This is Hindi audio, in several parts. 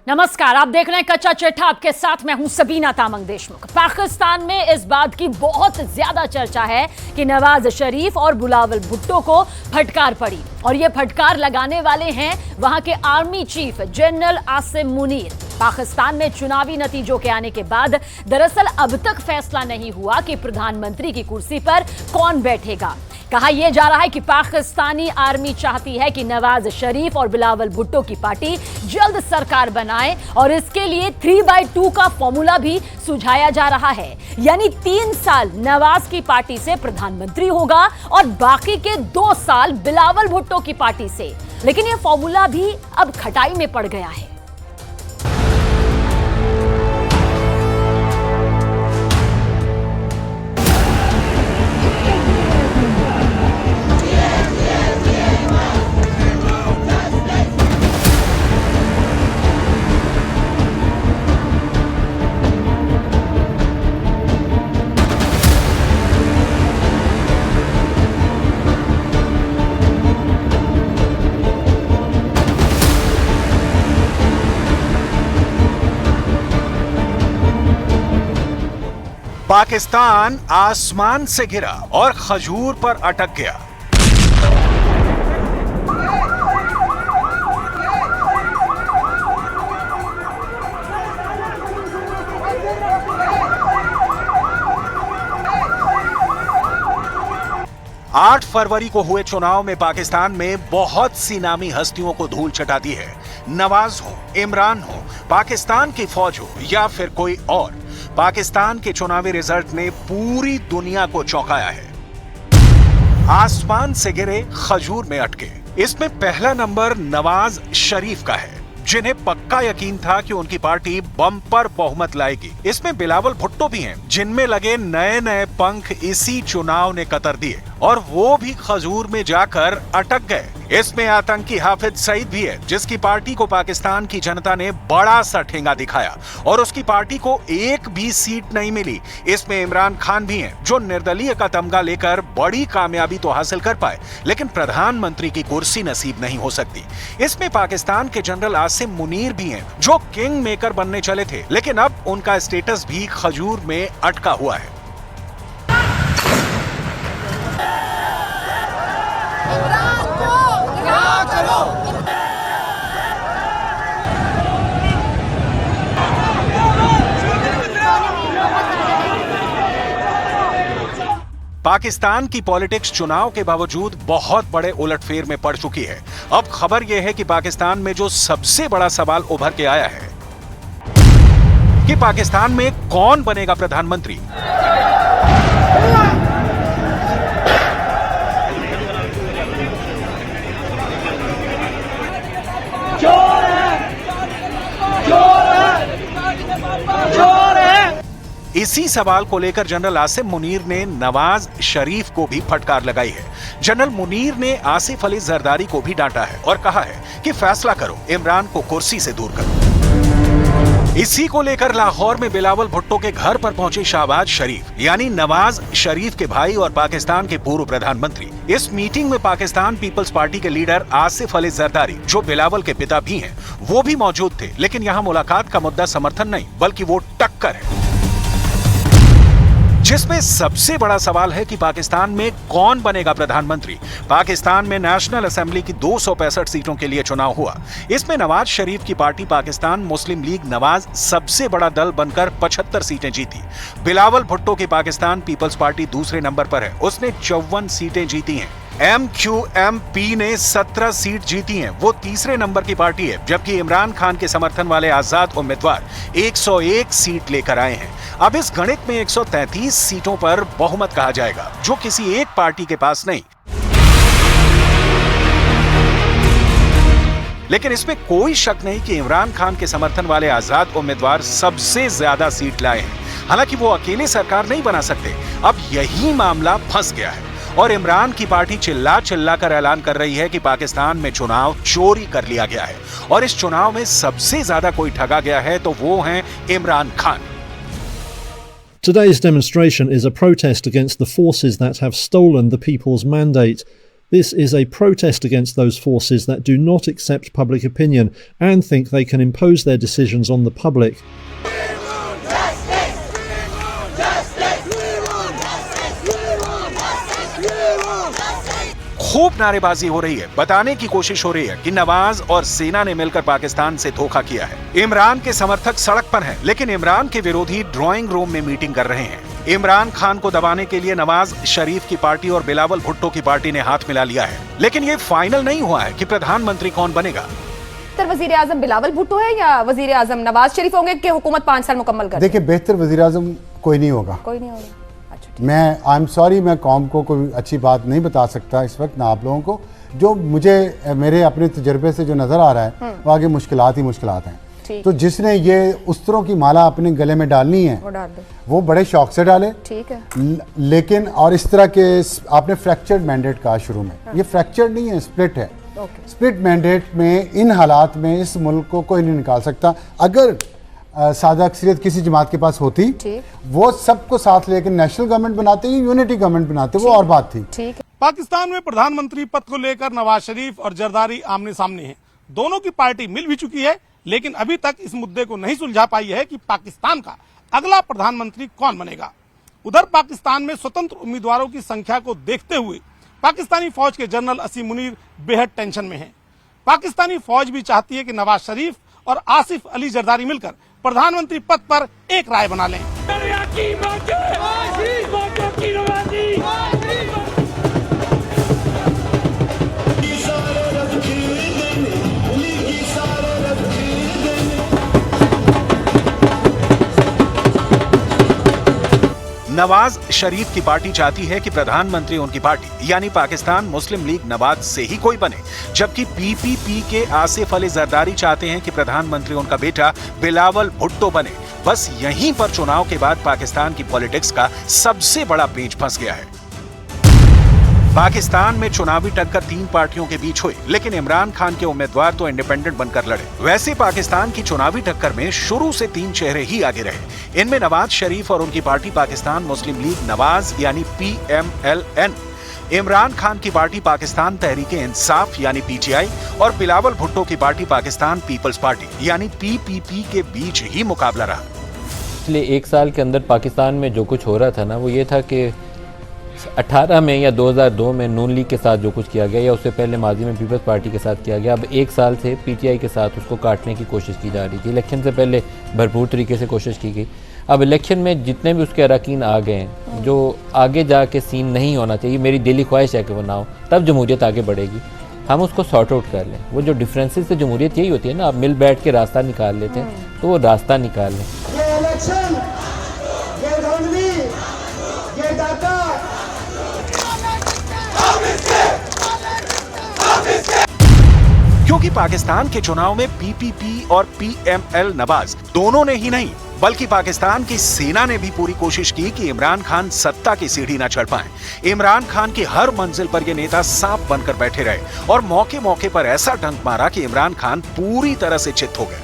नमस्कार, आप देख रहे हैं कच्चा चिट्ठा। आपके साथ मैं हूं सबीना तामंग देशमुख। पाकिस्तान में इस बात की बहुत ज्यादा चर्चा है कि नवाज शरीफ और बिलावल भुट्टो को फटकार पड़ी, और ये फटकार लगाने वाले हैं वहां के army chief general Asim Munir. Pakistan में चुनावी नतीजों के आने के बाद दरअसल अब तक फैसला नहीं हुआ कि प्रधानमंत्री की कुर्सी पर कौन बैठेगा। कहा यह जा रहा है कि पाकिस्तानी आर्मी चाहती है कि नवाज शरीफ और बिलावल भुट्टो की पार्टी जल्द सरकार बनाए, और इसके लिए 3/2 का फॉर्मूला भी सुझाया जा रहा है। यानी 3 साल नवाज की पार्टी से प्रधानमंत्री होगा और बाकी के 2 साल बिलावल भुट्टो की पार्टी से। लेकिन यह फॉर्मूला भी अब खटाई में पड़ गया है। पाकिस्तान आसमान से गिरा और खजूर पर अटक गया। आठ फरवरी को हुए चुनाव में पाकिस्तान में बहुत सी नामी हस्तियों को धूल चटाती है। नवाज हो, इमरान हो, पाकिस्तान की फौज हो या फिर कोई और, पाकिस्तान के चुनावी रिजल्ट ने पूरी दुनिया को चौंकाया है। आसमान से गिरे, खजूर में अटके। इसमें पहला नंबर नवाज शरीफ का है, जिन्हें पक्का यकीन था कि उनकी पार्टी बम्पर बहुमत लाएगी। इसमें बिलावल भुट्टो भी हैं, जिनमें लगे नए नए पंख इसी चुनाव ने कतर दिए, और वो भी खजूर में जाकर अटक गए। इसमें आतंकी हाफिज सईद भी है, जिसकी पार्टी को पाकिस्तान की जनता ने बड़ा सा ठेंगा दिखाया और उसकी पार्टी को एक भी सीट नहीं मिली। इसमें इमरान खान भी हैं, जो निर्दलीय का तमगा लेकर बड़ी कामयाबी तो हासिल कर पाए, लेकिन प्रधानमंत्री की कुर्सी नसीब नहीं हो सकती। इसमें पाकिस्तान के जनरल आसिम मुनीर भी हैं, जो किंग मेकर बनने चले थे, लेकिन अब उनका स्टेटस भी खजूर में अटका हुआ है। पाकिस्तान की पॉलिटिक्स चुनाव के बावजूद बहुत बड़े उलटफेर में पड़ चुकी है। अब खबर यह है कि पाकिस्तान में जो सबसे बड़ा सवाल उभर के आया है कि पाकिस्तान में कौन बनेगा प्रधानमंत्री। इसी सवाल को लेकर जनरल आसिम मुनीर ने नवाज शरीफ को भी फटकार लगाई है। जनरल मुनीर ने आसिफ अली जरदारी को भी डांटा है और कहा है कि फैसला करो, इमरान को कुर्सी से दूर करो। इसी को लेकर लाहौर में बिलावल भुट्टो के घर पर पहुंचे शहबाज शरीफ, यानी नवाज शरीफ के भाई और पाकिस्तान के पूर्व प्रधानमंत्री। इस मीटिंग में पाकिस्तान पीपल्स पार्टी के लीडर आसिफ अली जरदारी, जो बिलावल के पिता भी हैं, वो भी मौजूद थे। लेकिन यहाँ मुलाकात का मुद्दा समर्थन नहीं, बल्कि वो टक्कर है, जिसमें सबसे बड़ा सवाल है कि पाकिस्तान में कौन बनेगा प्रधानमंत्री। पाकिस्तान में नेशनल असेंबली की 265 सीटों के लिए चुनाव हुआ। इसमें नवाज शरीफ की पार्टी पाकिस्तान मुस्लिम लीग नवाज सबसे बड़ा दल बनकर 75 सीटें जीती। बिलावल भुट्टो की पाकिस्तान पीपल्स पार्टी दूसरे नंबर पर है, उसने 54 सीटें जीती हैं। MQMP ने 17 सीट जीती हैं, वो तीसरे नंबर की पार्टी है, जबकि इमरान खान के समर्थन वाले आजाद उम्मीदवार 101 सीट लेकर आए हैं। अब इस गणित में 133 सीटों पर बहुमत कहा जाएगा, जो किसी एक पार्टी के पास नहीं। लेकिन इसमें कोई शक नहीं कि इमरान खान के समर्थन वाले आजाद उम्मीदवार सबसे ज्यादा सीट लाए हैं। हालांकि वो अकेले सरकार नहीं बना सकते। अब यही मामला फंस गया है और इमरान की पार्टी चिल्ला चिल्ला कर ऐलान कर रही है कि पाकिस्तान में चुनाव चोरी कर लिया गया है, और इस चुनाव में सबसे ज्यादा कोई ठगा गया है तो वो हैं Imran Khan. Today's demonstration is a protest against the forces that have stolen the people's mandate. This is a protest against those forces that do not accept public opinion and think they can impose their decisions on the public. खूब नारेबाजी हो रही है, बताने की कोशिश हो रही है कि नवाज और सेना ने मिलकर पाकिस्तान से धोखा किया है। इमरान के समर्थक सड़क पर हैं, लेकिन इमरान के विरोधी ड्राइंग रूम में मीटिंग कर रहे हैं। इमरान खान को दबाने के लिए नवाज शरीफ की पार्टी और बिलावल भुट्टो की पार्टी ने हाथ मिला लिया है, लेकिन ये फाइनल नहीं हुआ है कि प्रधानमंत्री कौन बनेगा। वजीर आजम बिलावल भुट्टो है या वजीर आजम नवाज शरीफ होंगे कि हुकूमत 5 साल मुकम्मल कर? देखिए, बेहतर वजीर आजम कोई नहीं होगा। कोई नहीं होगा। मैं आई एम सॉरी, मैं कौम को कोई अच्छी बात नहीं बता सकता इस वक्त, ना आप लोगों को। जो मुझे मेरे अपने तजर्बे से जो नज़र आ रहा है वो आगे मुश्किलात ही मुश्किलात हैं। तो जिसने ये उस्तरों की माला अपने गले में डालनी है वो बड़े शौक से डाले, ठीक है। लेकिन और इस तरह के आपने फ्रैक्चर्ड मैंडेट कहा शुरू में, ये फ्रैक्चर्ड नहीं है, स्प्लिट है। स्प्लिट मैंडेट में इन हालात में इस मुल्क को कोई नहीं निकाल सकता। अगर सादा अक्सरियत किसी जमात के पास होती, वो सबको साथ लेकर नेशनल गवर्नमेंट बनाते, यूनिटी गवर्नमेंट बनाते, वो और बात थी। पाकिस्तान में प्रधानमंत्री पद को लेकर नवाज शरीफ और जरदारी आमने सामने हैं। दोनों की पार्टी मिल भी चुकी है, लेकिन अभी तक इस मुद्दे को नहीं सुलझा पाई है कि पाकिस्तान का अगला प्रधानमंत्री कौन बनेगा। उधर पाकिस्तान में स्वतंत्र उम्मीदवारों की संख्या को देखते हुए पाकिस्तानी फौज के जनरल असीम मुनीर बेहद टेंशन में हैं। पाकिस्तानी फौज भी चाहती है कि नवाज शरीफ और आसिफ अली जरदारी मिलकर प्रधानमंत्री पद पर एक राय बना लें। नवाज शरीफ की पार्टी चाहती है कि प्रधानमंत्री उनकी पार्टी यानी पाकिस्तान मुस्लिम लीग नवाज से ही कोई बने, जबकि पीपीपी के आसिफ अली जरदारी चाहते हैं कि प्रधानमंत्री उनका बेटा बिलावल भुट्टो बने। बस यहीं पर चुनाव के बाद पाकिस्तान की पॉलिटिक्स का सबसे बड़ा पेच फंस गया है। पाकिस्तान में चुनावी टक्कर 3 पार्टियों के बीच हुई, लेकिन इमरान खान के उम्मीदवार तो इंडिपेंडेंट बनकर लड़े। वैसे पाकिस्तान की चुनावी टक्कर में शुरू से 3 चेहरे ही आगे रहे। इनमें नवाज शरीफ और उनकी पार्टी पाकिस्तान मुस्लिम लीग नवाज यानी PMLN, इमरान खान की पार्टी पाकिस्तान तहरीके इंसाफ यानी PTI और बिलावल भुट्टो की पार्टी पाकिस्तान पीपल्स पार्टी यानी PPP के बीच ही मुकाबला रहा। पिछले 1 साल के अंदर पाकिस्तान में जो कुछ हो रहा था ना, वो ये था कि 18 में या 2002 में नून लीग के साथ जो कुछ किया गया या उससे पहले माजी में पीपल्स पार्टी के साथ किया गया, अब 1 साल से PTI के साथ उसको काटने की कोशिश की जा रही थी। इलेक्शन से पहले भरपूर तरीके से कोशिश की गई। अब इलेक्शन में जितने भी उसके अरकान आ गए हैं, जो आगे जाके सीन नहीं होना चाहिए, मेरी दिली ख्वाहिश है कि वो ना हो, तब जमहूरियत आगे बढ़ेगी। हम उसको सॉर्ट आउट कर लें। वो जो डिफरेंसेस से जमहूरियत यही होती है ना, आप मिल बैठ के रास्ता निकाल लेते हैं, तो वो रास्ता निकाल लें। ये इलेक्शन, ये धांधली, ये डाका, क्योंकि पाकिस्तान के चुनाव में PPP और PML नवाज दोनों ने ही नहीं, बल्कि पाकिस्तान की सेना ने भी पूरी कोशिश की कि इमरान खान सत्ता की सीढ़ी न चढ़ पाएं। इमरान खान की हर मंजिल पर ये नेता सांप बनकर बैठे रहे और मौके मौके पर ऐसा डंक मारा कि इमरान खान पूरी तरह से चित्त हो गए।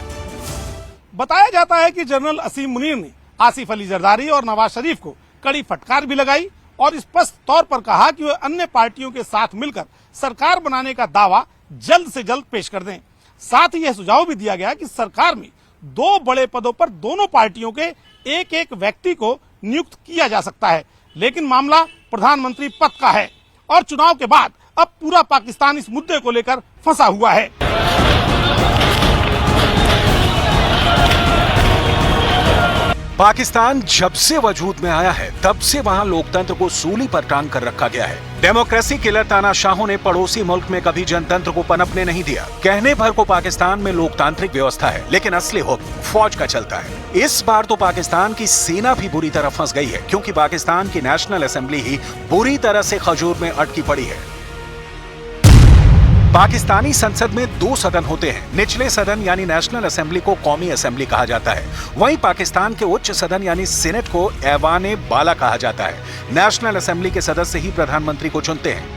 बताया जाता है कि जनरल असीम मुनीर ने आसिफ अली जरदारी और नवाज शरीफ को कड़ी फटकार भी लगाई और स्पष्ट तौर पर कहा कि वे अन्य पार्टियों के साथ मिलकर सरकार बनाने का दावा जल्द से जल्द पेश कर दें। साथ ही यह सुझाव भी दिया गया कि सरकार में 2 बड़े पदों पर दोनों पार्टियों के एक व्यक्ति को नियुक्त किया जा सकता है, लेकिन मामला प्रधानमंत्री पद का है और चुनाव के बाद अब पूरा पाकिस्तान इस मुद्दे को लेकर फंसा हुआ है। पाकिस्तान जब से वजूद में आया है, तब से वहां लोकतंत्र को सूली पर टांग कर रखा गया है। डेमोक्रेसी किलर तानाशाहों ने पड़ोसी मुल्क में कभी जनतंत्र को पनपने नहीं दिया। कहने भर को पाकिस्तान में लोकतांत्रिक व्यवस्था है, लेकिन असली हुक्म फौज का चलता है। इस बार तो पाकिस्तान की सेना भी बुरी तरह फंस गई है, क्योंकि पाकिस्तान की नेशनल असेंबली ही बुरी तरह से खजूर में अटकी पड़ी है। पाकिस्तानी संसद में 2 सदन होते हैं। निचले सदन यानी नेशनल असेंबली को कौमी असेंबली कहा जाता है, वहीं पाकिस्तान के उच्च सदन यानी सीनेट को ऐवान बाला कहा जाता है। नेशनल असेंबली के सदस्य ही प्रधानमंत्री को चुनते हैं।